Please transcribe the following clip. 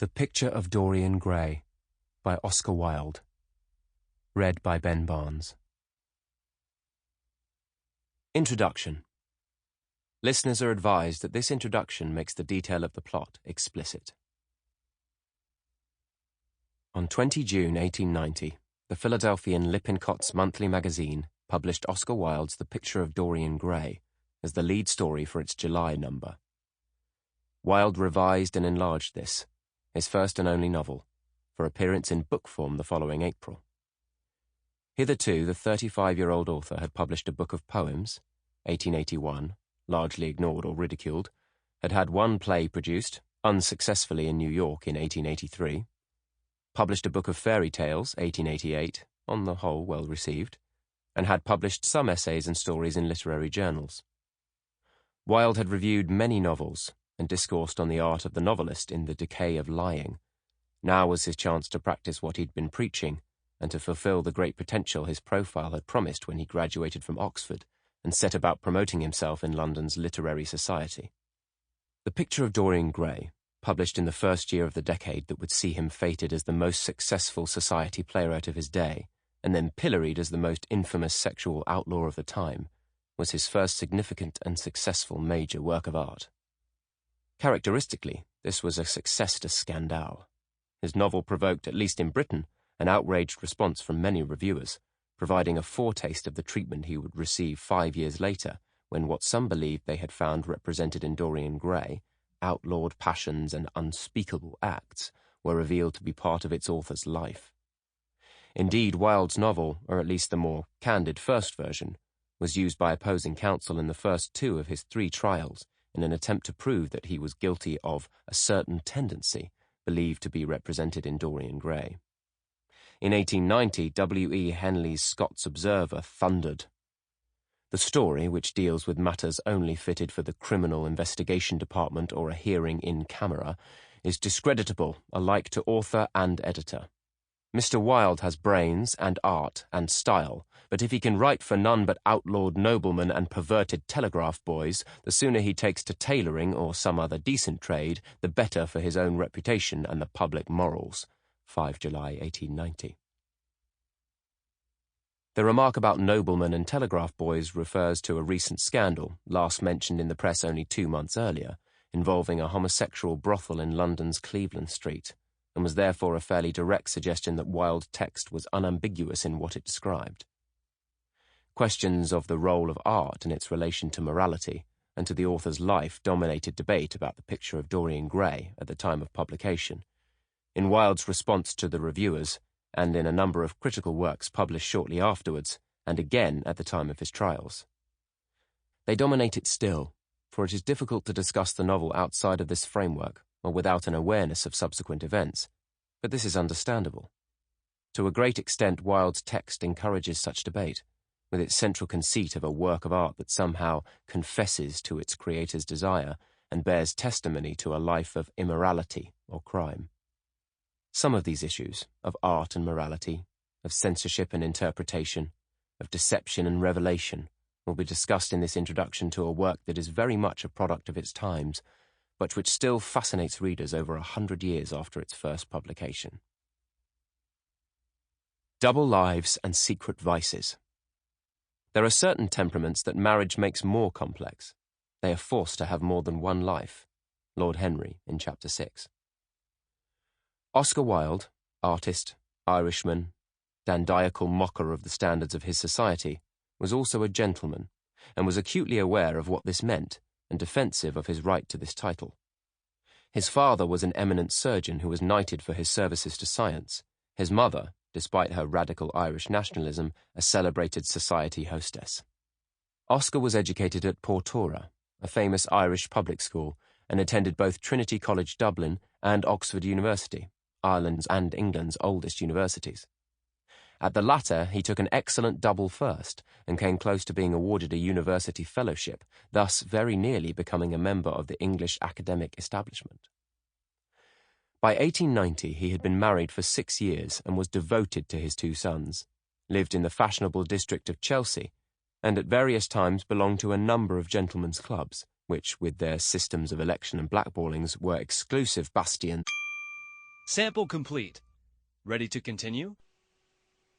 The Picture of Dorian Gray by Oscar Wilde. Read by Ben Barnes. Introduction. Listeners are advised that this introduction makes the detail of the plot explicit. On 20 June 1890, the Philadelphian Lippincott's monthly magazine published Oscar Wilde's The Picture of Dorian Gray as the lead story for its July number. Wilde revised and enlarged this, his first and only novel, for appearance in book form the following April. Hitherto, the 35-year-old author had published a book of poems, 1881, largely ignored or ridiculed, had had one play produced, unsuccessfully in New York in 1883, published a book of fairy tales, 1888, on the whole well received, and had published some essays and stories in literary journals. Wilde had reviewed many novels and discoursed on the art of the novelist in The Decay of Lying. Now was his chance to practice what he'd been preaching and to fulfill the great potential his profile had promised when he graduated from Oxford and set about promoting himself in London's literary society. The Picture of Dorian Gray, published in the first year of the decade that would see him feted as the most successful society playwright of his day, and then pilloried as the most infamous sexual outlaw of the time, was his first significant and successful major work of art. Characteristically, this was a success to scandale. His novel provoked, at least in Britain, an outraged response from many reviewers, providing a foretaste of the treatment he would receive 5 years later when what some believed they had found represented in Dorian Gray, outlawed passions and unspeakable acts, were revealed to be part of its author's life. Indeed, Wilde's novel, or at least the more candid first version, was used by opposing counsel in the first 2 of his 3 trials in an attempt to prove that he was guilty of a certain tendency believed to be represented in Dorian Gray. In 1890, W.E. Henley's Scots Observer thundered, "The story, which deals with matters only fitted for the Criminal Investigation Department or a hearing in camera, is discreditable alike to author and editor. Mr. Wilde has brains and art and style, but if he can write for none but outlawed noblemen and perverted telegraph boys, the sooner he takes to tailoring or some other decent trade, the better for his own reputation and the public morals." 5 July 1890. The remark about noblemen and telegraph boys refers to a recent scandal, last mentioned in the press only 2 months earlier, involving a homosexual brothel in London's Cleveland Street, and was therefore a fairly direct suggestion that Wilde's text was unambiguous in what it described. Questions of the role of art in its relation to morality and to the author's life dominated debate about The Picture of Dorian Gray at the time of publication, in Wilde's response to the reviewers, and in a number of critical works published shortly afterwards, and again at the time of his trials. They dominate it still, for it is difficult to discuss the novel outside of this framework or without an awareness of subsequent events, but this is understandable. To a great extent, Wilde's text encourages such debate, with its central conceit of a work of art that somehow confesses to its creator's desire and bears testimony to a life of immorality or crime. Some of these issues, of art and morality, of censorship and interpretation, of deception and revelation, will be discussed in this introduction to a work that is very much a product of its times, but which still fascinates readers over 100 years after its first publication. Double lives and secret vices. There are certain temperaments that marriage makes more complex. They are forced to have more than one life. Lord Henry in Chapter 6. Oscar Wilde, artist, Irishman, dandiacal mocker of the standards of his society, was also a gentleman, and was acutely aware of what this meant and defensive of his right to this title. His father was an eminent surgeon who was knighted for his services to science. His mother, despite her radical Irish nationalism, a celebrated society hostess. Oscar was educated at Portora, a famous Irish public school, and attended both Trinity College Dublin and Oxford University, Ireland's and England's oldest universities. At the latter, he took an excellent double first and came close to being awarded a university fellowship, thus very nearly becoming a member of the English academic establishment. By 1890, he had been married for 6 years and was devoted to his 2 sons, lived in the fashionable district of Chelsea, and at various times belonged to a number of gentlemen's clubs, which, with their systems of election and blackballings, were exclusive bastions. Sample complete. Ready to continue?